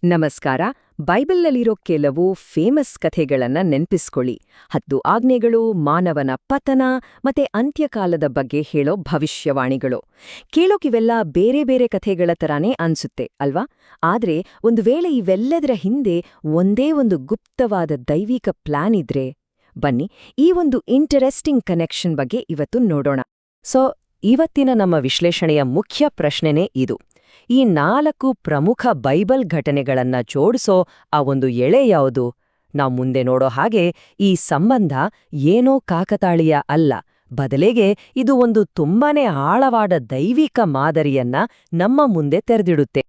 ನಮಸ್ಕಾರ. ಬೈಬಲ್ನಲ್ಲಿರೋ ಕೆಲವು ಫೇಮಸ್ ಕಥೆಗಳನ್ನ ನೆನ್ಪಿಸ್ಕೊಳ್ಳಿ. 10 ಆಜ್ಞೆಗಳು, ಮಾನವನ ಪತನ ಮತ್ತೆ ಅಂತ್ಯಕಾಲದ ಬಗ್ಗೆ ಹೇಳೋ ಭವಿಷ್ಯವಾಣಿಗಳು. ಕೇಳೋಕಿವೆಲ್ಲ ಬೇರೆ ಬೇರೆ ಕಥೆಗಳ ತರಾನೇ ಅನ್ಸುತ್ತೆ ಅಲ್ವಾ? ಆದ್ರೆ ಒಂದು ವೇಳೆ ಇವೆಲ್ಲದರ ಹಿಂದೆ ಒಂದೇ ಒಂದು ಗುಪ್ತವಾದ ದೈವಿಕ ಪ್ಲಾನ್ ಇದ್ರೆ, ಬನ್ನಿ ಈ ಒಂದು ಇಂಟರೆಸ್ಟಿಂಗ್ ಕನೆಕ್ಷನ್ ಬಗ್ಗೆ ಇವತ್ತು ನೋಡೋಣ. ಇವತ್ತಿನ ನಮ್ಮ ವಿಶ್ಲೇಷಣೆಯ ಮುಖ್ಯ ಪ್ರಶ್ನೆನೇ ಇದು. ಈ 4 ಪ್ರಮುಖ ಬೈಬಲ್ ಘಟನೆಗಳನ್ನ ಜೋಡಿಸೋ ಆ ಒಂದು ಎಳೆ ಯಾವುದು? ನಾವು ಮುಂದೆ ನೋಡೋ ಹಾಗೆ ಈ ಸಂಬಂಧ ಏನೋ ಕಾಕತಾಳೀಯ ಅಲ್ಲ, ಬದಲಿಗೆ ಇದು ಒಂದು ತುಂಬಾನೇ ಆಳವಾದ ದೈವಿಕ ಮಾದರಿಯನ್ನ ನಮ್ಮ ಮುಂದೆ ತೆರೆದಿಡುತ್ತೆ.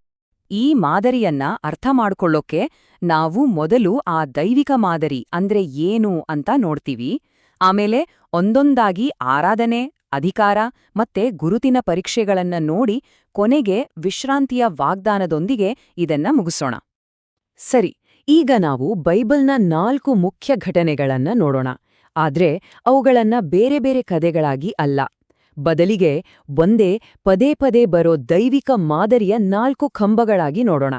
ಈ ಮಾದರಿಯನ್ನ ಅರ್ಥ ಮಾಡ್ಕೊಳ್ಳೋಕೆ ನಾವು ಮೊದಲು ಆ ದೈವಿಕ ಮಾದರಿ ಅಂದ್ರೆ ಏನು ಅಂತ ನೋಡ್ತೀವಿ. ಆಮೇಲೆ ಒಂದೊಂದಾಗಿ ಆರಾಧನೆ, ಅಧಿಕಾರ ಮತ್ತೆ ಗುರುತಿನ ಪರೀಕ್ಷೆಗಳನ್ನ ನೋಡಿ ಕೊನೆಗೆ ವಿಶ್ರಾಂತಿಯ ವಾಗ್ದಾನದೊಂದಿಗೆ ಇದನ್ನ ಮುಗಿಸೋಣ. ಸರಿ, ಈಗ ನಾವು ಬೈಬಲ್ನ 4 ಮುಖ್ಯ ಘಟನೆಗಳನ್ನ ನೋಡೋಣ. ಆದ್ರೆ ಅವುಗಳನ್ನ ಬೇರೆ ಬೇರೆ ಕಥೆಗಳಾಗಿ ಅಲ್ಲ, ಬದಲಿಗೆ ಒಂದೇ ಪದೇ ಪದೇ ಬರೋ ದೈವಿಕ ಮಾದರಿಯ 4 ಕಂಬಗಳಾಗಿ ನೋಡೋಣ.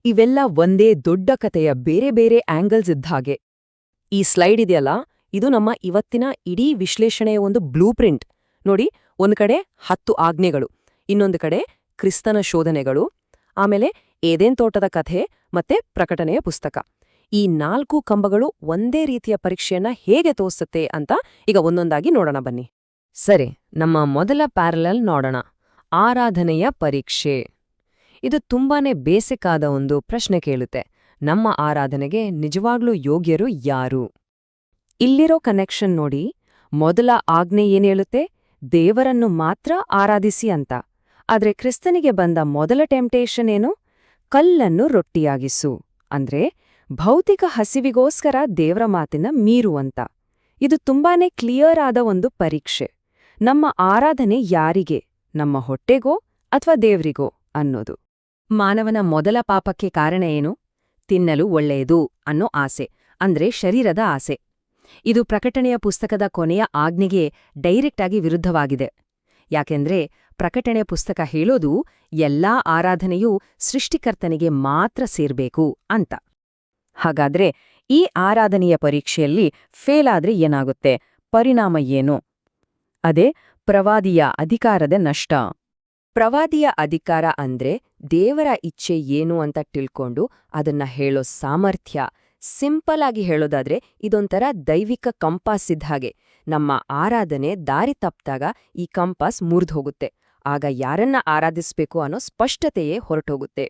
ಇವೆಲ್ಲ ಒಂದೇ ದೊಡ್ಡ ಕಥೆಯ ಬೇರೆ ಬೇರೆ ಆಂಗಲ್ಸ್ ಇದ್ದ ಹಾಗೆ. ಈ ಸ್ಲೈಡ್ ಇದೆಯಲ್ಲ, ಇದು ನಮ್ಮ ಇವತ್ತಿನ ಇಡೀ ವಿಶ್ಲೇಷಣೆಯ ಒಂದು ಬ್ಲೂ ಪ್ರಿಂಟ್. ನೋಡಿ, ಒಂದು ಕಡೆ 10 ಆಜ್ಞೆಗಳು, ಇನ್ನೊಂದು ಕಡೆ ಕ್ರಿಸ್ತನ ಶೋಧನೆಗಳು, ಆಮೇಲೆ ಏದೇನ್ ತೋಟದ ಕಥೆ ಮತ್ತೆ ಪ್ರಕಟಣೆಯ ಪುಸ್ತಕ. ಈ 4 ಕಂಬಗಳು ಒಂದೇ ರೀತಿಯ ಪರೀಕ್ಷೆಯನ್ನ ಹೇಗೆ ತೋರಿಸುತ್ತೆ ಅಂತ ಈಗ ಒಂದೊಂದಾಗಿ ನೋಡೋಣ ಬನ್ನಿ. ಸರಿ, ನಮ್ಮ ಮೊದಲ ಪ್ಯಾರಲಲ್ ನೋಡೋಣ. ಆರಾಧನೆಯ ಪರೀಕ್ಷೆ. ಇದು ತುಂಬಾನೇ ಬೇಸಿಕ್ ಆದ ಒಂದು ಪ್ರಶ್ನೆ ಕೇಳುತ್ತೆ. ನಮ್ಮ ಆರಾಧನೆಗೆ ನಿಜವಾಗ್ಲೂ ಯೋಗ್ಯರು ಯಾರು? ಇಲ್ಲಿರೋ ಕನೆಕ್ಷನ್ ನೋಡಿ. ಮೊದಲ ಆಜ್ಞೆ ಏನ್ ಹೇಳುತ್ತೆ? ದೇವರನ್ನು ಮಾತ್ರ ಆರಾಧಿಸಿ ಅಂತ. ಆದ್ರೆ ಕ್ರಿಸ್ತನಿಗೆ ಬಂದ ಮೊದಲ ಟೆಂಪ್ಟೇಷನ್ ಏನು? ಕಲ್ಲನ್ನು ರೊಟ್ಟಿಯಾಗಿಸು, ಅಂದ್ರೆ ಭೌತಿಕ ಹಸಿವಿಗೋಸ್ಕರ ದೇವರ ಮಾತಿನ ಮೀರು ಅಂತ. ಇದು ತುಂಬಾನೇ ಕ್ಲಿಯರ್ ಆದ ಒಂದು ಪರೀಕ್ಷೆ. ನಮ್ಮ ಆರಾಧನೆ ಯಾರಿಗೆ? ನಮ್ಮ ಹೊಟ್ಟೆಗೋ ಅಥವಾ ದೇವ್ರಿಗೋ ಅನ್ನೋದು. ಮಾನವನ ಮೊದಲ ಪಾಪಕ್ಕೆ ಕಾರಣ ಏನು? ತಿನ್ನಲು ಒಳ್ಳೆಯದು ಅನ್ನೋ ಆಸೆ, ಅಂದ್ರೆ ಶರೀರದ ಆಸೆ. ಇದು ಪ್ರಕಟಣೆಯ ಪುಸ್ತಕದ ಕೊನೆಯ ಆಜ್ಞೆಗೆ ಡೈರೆಕ್ಟ್ ಆಗಿ ವಿರುದ್ಧವಾಗಿದೆ. ಯಾಕೆಂದ್ರೆ ಪ್ರಕಟಣೆ ಪುಸ್ತಕ ಹೇಳೋದು ಎಲ್ಲಾ ಆರಾಧನೆಯೂ ಸೃಷ್ಟಿಕರ್ತನಿಗೆ ಮಾತ್ರ ಸೇರ್ಬೇಕು ಅಂತ. ಹಾಗಾದ್ರೆ ಈ ಆರಾಧನೆಯ ಪರೀಕ್ಷೆಯಲ್ಲಿ ಫೇಲ್ ಆದ್ರೆ ಏನಾಗುತ್ತೆ? ಪರಿಣಾಮ ಏನು? ಅದೇ ಪ್ರವಾದಿಯ ಅಧಿಕಾರದ ನಷ್ಟ. ಪ್ರವಾದಿಯ ಅಧಿಕಾರ ಅಂದ್ರೆ ದೇವರ ಇಚ್ಛೆ ಏನು ಅಂತ ತಿಳ್ಕೊಂಡು ಅದನ್ನ ಹೇಳೋ ಸಾಮರ್ಥ್ಯ. ಸಿಂಪಲ್ ಆಗಿ ಹೇಳೋದಾದ್ರೆ ಇದೊಂಥರ ದೈವಿಕ ಕಂಪಾಸ್ ಇದ್ದ ಹಾಗೆ. ನಮ್ಮ ಆರಾಧನೆ ದಾರಿ ತಪ್ಪಿದಾಗ ಈ ಕಂಪಾಸ್ ಮುರಿದೋಗುತ್ತೆ. ಆಗ ಯಾರನ್ನ ಆರಾಧಿಸ್ಬೇಕು ಅನ್ನೋ ಸ್ಪಷ್ಟತೆಯೇ ಹೊರಟೋಗುತ್ತೆ.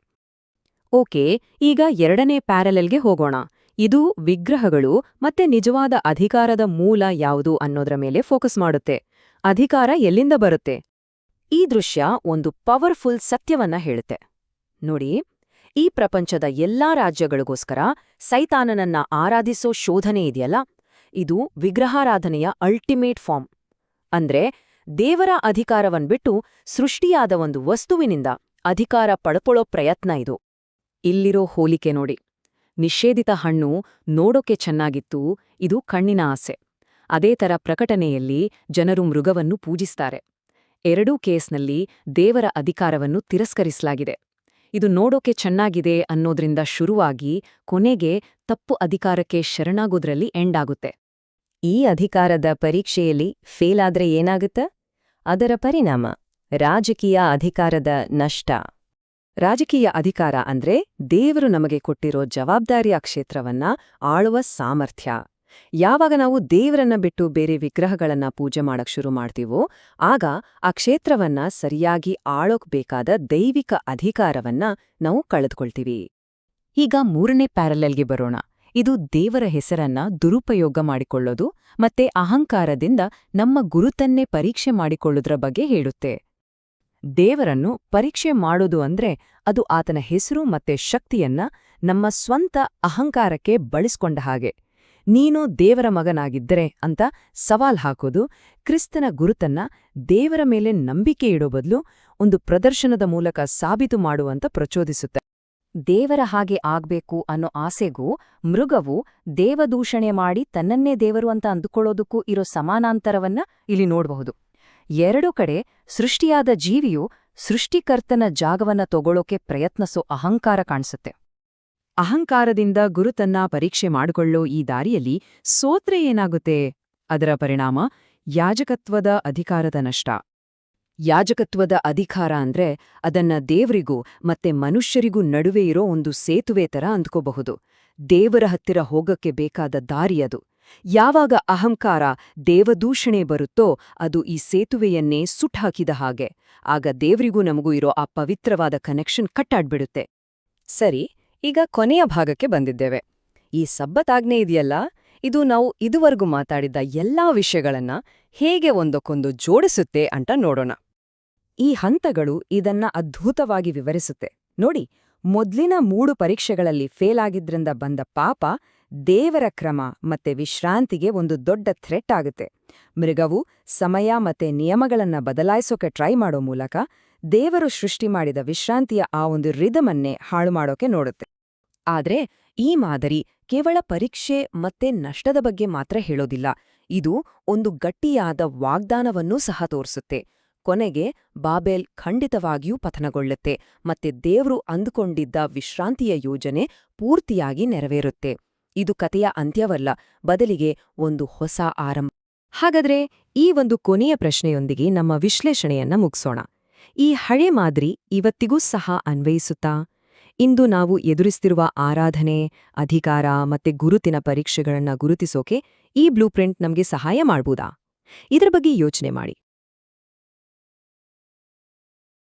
ಓಕೆ, ಈಗ ಎರಡನೇ ಪ್ಯಾರಲಲ್ಗೆ ಹೋಗೋಣ. ಇದು ವಿಗ್ರಹಗಳು ಮತ್ತೆ ನಿಜವಾದ ಅಧಿಕಾರದ ಮೂಲ ಯಾವುದು ಅನ್ನೋದ್ರ ಮೇಲೆ ಫೋಕಸ್ ಮಾಡುತ್ತೆ. ಅಧಿಕಾರ ಎಲ್ಲಿಂದ ಬರುತ್ತೆ? ಈ ದೃಶ್ಯ ಒಂದು ಪವರ್ಫುಲ್ ಸತ್ಯವನ್ನ ಹೇಳುತ್ತೆ. ನೋಡಿ, ಈ ಪ್ರಪಂಚದ ಎಲ್ಲಾ ರಾಜ್ಯಗಳಿಗೋಸ್ಕರ ಸೈತಾನನನ್ನ ಆರಾಧಿಸೋ ಶೋಧನೆ ಇದೆಯಲ್ಲ, ಇದು ವಿಗ್ರಹಾರಾಧನೆಯ ಅಲ್ಟಿಮೇಟ್ ಫಾರ್ಮ್. ಅಂದ್ರೆ ದೇವರ ಅಧಿಕಾರವನ್ಬಿಟ್ಟು ಸೃಷ್ಟಿಯಾದ ಒಂದು ವಸ್ತುವಿನಿಂದ ಅಧಿಕಾರ ಪಡ್ಕೊಳ್ಳೋ ಪ್ರಯತ್ನ ಇದು. ಇಲ್ಲಿರೋ ಹೋಲಿಕೆ ನೋಡಿ. ನಿಷೇಧಿತ ಹಣ್ಣು ನೋಡೋಕೆ ಚೆನ್ನಾಗಿತ್ತು, ಇದು ಕಣ್ಣಿನ ಆಸೆ. ಅದೇ ತರ ಪ್ರಕಟಣೆಯಲ್ಲಿ ಜನರು ಮೃಗವನ್ನು ಪೂಜಿಸ್ತಾರೆ. ಎರಡೂ ಕೇಸ್ನಲ್ಲಿ ದೇವರ ಅಧಿಕಾರವನ್ನು ತಿರಸ್ಕರಿಸಲಾಗಿದೆ. ಇದು ನೋಡೋಕೆ ಚೆನ್ನಾಗಿದೆ ಅನ್ನೋದ್ರಿಂದ ಶುರುವಾಗಿ ಕೊನೆಗೆ ತಪ್ಪು ಅಧಿಕಾರಕ್ಕೆ ಶರಣಾಗೋದ್ರಲ್ಲಿ ಎಂಡ್ ಆಗುತ್ತೆ. ಈ ಅಧಿಕಾರದ ಪರೀಕ್ಷೆಯಲ್ಲಿ ಫೇಲ್ ಆದ್ರೆ ಏನಾಗುತ್ತೆ? ಅದರ ಪರಿಣಾಮ ರಾಜಕೀಯ ಅಧಿಕಾರದ ನಷ್ಟ. ರಾಜಕೀಯ ಅಧಿಕಾರ ಅಂದ್ರೆ ದೇವರು ನಮಗೆ ಕೊಟ್ಟಿರೋ ಜವಾಬ್ದಾರಿಯ ಕ್ಷೇತ್ರವನ್ನ ಆಳುವ ಸಾಮರ್ಥ್ಯ. ಯಾವಾಗ ನಾವು ದೇವರನ್ನ ಬಿಟ್ಟು ಬೇರೆ ವಿಗ್ರಹಗಳನ್ನ ಪೂಜೆ ಮಾಡಕ್ ಶುರು ಮಾಡ್ತೀವೋ, ಆಗ ಆ ಕ್ಷೇತ್ರವನ್ನ ಸರಿಯಾಗಿ ಆಳೋಕ್ ಬೇಕಾದ ದೈವಿಕ ಅಧಿಕಾರವನ್ನ ನಾವು ಕಳೆದುಕೊಳ್ತೀವಿ. ಈಗ ಮೂರನೇ ಪ್ಯಾರಲಲ್ಗೆ ಬರೋಣ. ಇದು ದೇವರ ಹೆಸರನ್ನ ದುರುಪಯೋಗ ಮಾಡಿಕೊಳ್ಳೋದು ಮತ್ತೆ ಅಹಂಕಾರದಿಂದ ನಮ್ಮ ಗುರುತನ್ನೇ ಪರೀಕ್ಷೆ ಮಾಡಿಕೊಳ್ಳೋದ್ರ ಬಗ್ಗೆ ಹೇಳುತ್ತೆ. ದೇವರನ್ನು ಪರೀಕ್ಷೆ ಮಾಡೋದು ಅಂದ್ರೆ ಅದು ಆತನ ಹೆಸರು ಮತ್ತೆ ಶಕ್ತಿಯನ್ನ ನಮ್ಮ ಸ್ವಂತ ಅಹಂಕಾರಕ್ಕೆ ಬಳಸ್ಕೊಂಡ ಹಾಗೆ. ನೀನು ದೇವರ ಮಗನಾಗಿದ್ದರೆ ಅಂತ ಸವಾಲ್ ಹಾಕೋದು ಕ್ರಿಸ್ತನ ಗುರುತನ್ನ ದೇವರ ಮೇಲೆ ನಂಬಿಕೆ ಇಡೋ ಬದಲು ಒಂದು ಪ್ರದರ್ಶನದ ಮೂಲಕ ಸಾಬೀತು ಮಾಡುವಂತ ಪ್ರಚೋದಿಸುತ್ತೆ. ದೇವರ ಹಾಗೆ ಆಗ್ಬೇಕು ಅನ್ನೋ ಆಸೆಗೂ ಮೃಗವು ದೇವದೂಷಣೆ ಮಾಡಿ ತನ್ನನ್ನೇ ದೇವರು ಅಂತ ಅಂದುಕೊಳ್ಳೋದಕ್ಕೂ ಇರೋ ಸಮಾನಾಂತರವನ್ನ ಇಲ್ಲಿ ನೋಡಬಹುದು. ಎರಡು ಕಡೆ ಸೃಷ್ಟಿಯಾದ ಜೀವಿಯು ಸೃಷ್ಟಿಕರ್ತನ ಜಾಗವನ್ನ ತಗೊಳ್ಳೋಕೆ ಪ್ರಯತ್ನಿಸೋ ಅಹಂಕಾರ ಕಾಣಿಸುತ್ತೆ. ಅಹಂಕಾರದಿಂದ ಗುರುತನ್ನ ಪರೀಕ್ಷೆ ಮಾಡಿಕೊಳ್ಳೋ ಈ ದಾರಿಯಲ್ಲಿ ಸೋತ್ರೆ ಏನಾಗುತ್ತೆ? ಅದರ ಪರಿಣಾಮ ಯಾಜಕತ್ವದ ಅಧಿಕಾರದ ನಷ್ಟ. ಯಾಜಕತ್ವದ ಅಧಿಕಾರ ಅಂದ್ರೆ ಅದನ್ನ ದೇವ್ರಿಗೂ ಮತ್ತೆ ಮನುಷ್ಯರಿಗೂ ನಡುವೆ ಇರೋ ಒಂದು ಸೇತುವೆ ತರ ಅಂದ್ಕೋಬಹುದು. ದೇವರ ಹತ್ತಿರ ಹೋಗಕ್ಕೆ ಬೇಕಾದ ದಾರಿಯದು. ಯಾವಾಗ ಅಹಂಕಾರ, ದೇವದೂಷಣೆ ಬರುತ್ತೋ ಅದು ಈ ಸೇತುವೆಯನ್ನೇ ಸುಟ್ಹಾಕಿದ ಹಾಗೆ. ಆಗ ದೇವ್ರಿಗೂ ನಮಗೂ ಇರೋ ಆ ಪವಿತ್ರವಾದ ಕನೆಕ್ಷನ್ ಕಟ್ಟಾಡ್ಬಿಡುತ್ತೆ. ಸರಿ, ಈಗ ಕೊನೆಯ ಭಾಗಕ್ಕೆ ಬಂದಿದ್ದೇವೆ. ಈ ಸಬ್ಬತ್ತಾಜ್ಞೆ ಇದೆಯಲ್ಲ, ಇದು ನಾವು ಇದುವರೆಗೂ ಮಾತಾಡಿದ್ದ ಎಲ್ಲಾ ವಿಷಯಗಳನ್ನ ಹೇಗೆ ಒಂದಕ್ಕೊಂದು ಜೋಡಿಸುತ್ತೆ ಅಂತ ನೋಡೋಣ. ಈ ಹಂತಗಳು ಇದನ್ನ ಅದ್ಭುತವಾಗಿ ವಿವರಿಸುತ್ತೆ. ನೋಡಿ, ಮೊದ್ಲಿನ 3 ಪರೀಕ್ಷೆಗಳಲ್ಲಿ ಫೇಲ್ ಆಗಿದ್ರಿಂದ ಬಂದ ಪಾಪ ದೇವರ ಕ್ರಮ ಮತ್ತೆ ವಿಶ್ರಾಂತಿಗೆ ಒಂದು ದೊಡ್ಡ ಥ್ರೆಟ್ ಆಗುತ್ತೆ. ಮೃಗವು ಸಮಯ ಮತ್ತೆ ನಿಯಮಗಳನ್ನ ಬದಲಾಯಿಸೋಕೆ ಟ್ರೈ ಮಾಡೋ ಮೂಲಕ ದೇವರು ಸೃಷ್ಟಿ ಮಾಡಿದ ವಿಶ್ರಾಂತಿಯ ಆ ಒಂದು ರಿದಮನ್ನೇ ಹಾಳು ಮಾಡೋಕೆ ನೋಡುತ್ತೆ. ಆದ್ರೆ ಈ ಮಾದರಿ ಕೇವಲ ಪರೀಕ್ಷೆ ಮತ್ತೆ ನಷ್ಟದ ಬಗ್ಗೆ ಮಾತ್ರ ಹೇಳೋದಿಲ್ಲ. ಇದು ಒಂದು ಗಟ್ಟಿಯಾದ ವಾಗ್ದಾನವನ್ನೂ ಸಹ ತೋರಿಸುತ್ತೆ. ಕೊನೆಗೆ ಬಾಬೆಲ್ ಖಂಡಿತವಾಗಿಯೂ ಪತನಗೊಳ್ಳುತ್ತೆ ಮತ್ತೆ ದೇವ್ರು ಅಂದುಕೊಂಡಿದ್ದ ವಿಶ್ರಾಂತಿಯ ಯೋಜನೆ ಪೂರ್ತಿಯಾಗಿ ನೆರವೇರುತ್ತೆ. ಇದು ಕಥೆಯ ಅಂತ್ಯವಲ್ಲ, ಬದಲಿಗೆ ಒಂದು ಹೊಸ ಆರಂಭ. ಹಾಗಾದ್ರೆ ಈ ಒಂದು ಕೊನೆಯ ಪ್ರಶ್ನೆಯೊಂದಿಗೆ ನಮ್ಮ ವಿಶ್ಲೇಷಣೆಯನ್ನ ಮುಗಿಸೋಣ. ಈ ಹಳೆ ಮಾದರಿ ಇವತ್ತಿಗೂ ಸಹ ಅನ್ವಯಿಸುತ್ತಾ? ಇಂದು ನಾವು ಎದುರಿಸ್ತಿರುವ ಆರಾಧನೆ, ಅಧಿಕಾರ ಮತ್ತೆ ಗುರುತಿನ ಪರೀಕ್ಷೆಗಳನ್ನ ಗುರುತಿಸೋಕೆ ಈ ಬ್ಲೂಪ್ರಿಂಟ್ ನಮ್ಗೆ ಸಹಾಯ ಮಾಡ್ಬೋದಾ? ಇದರ ಬಗ್ಗೆ ಯೋಚನೆ ಮಾಡಿ.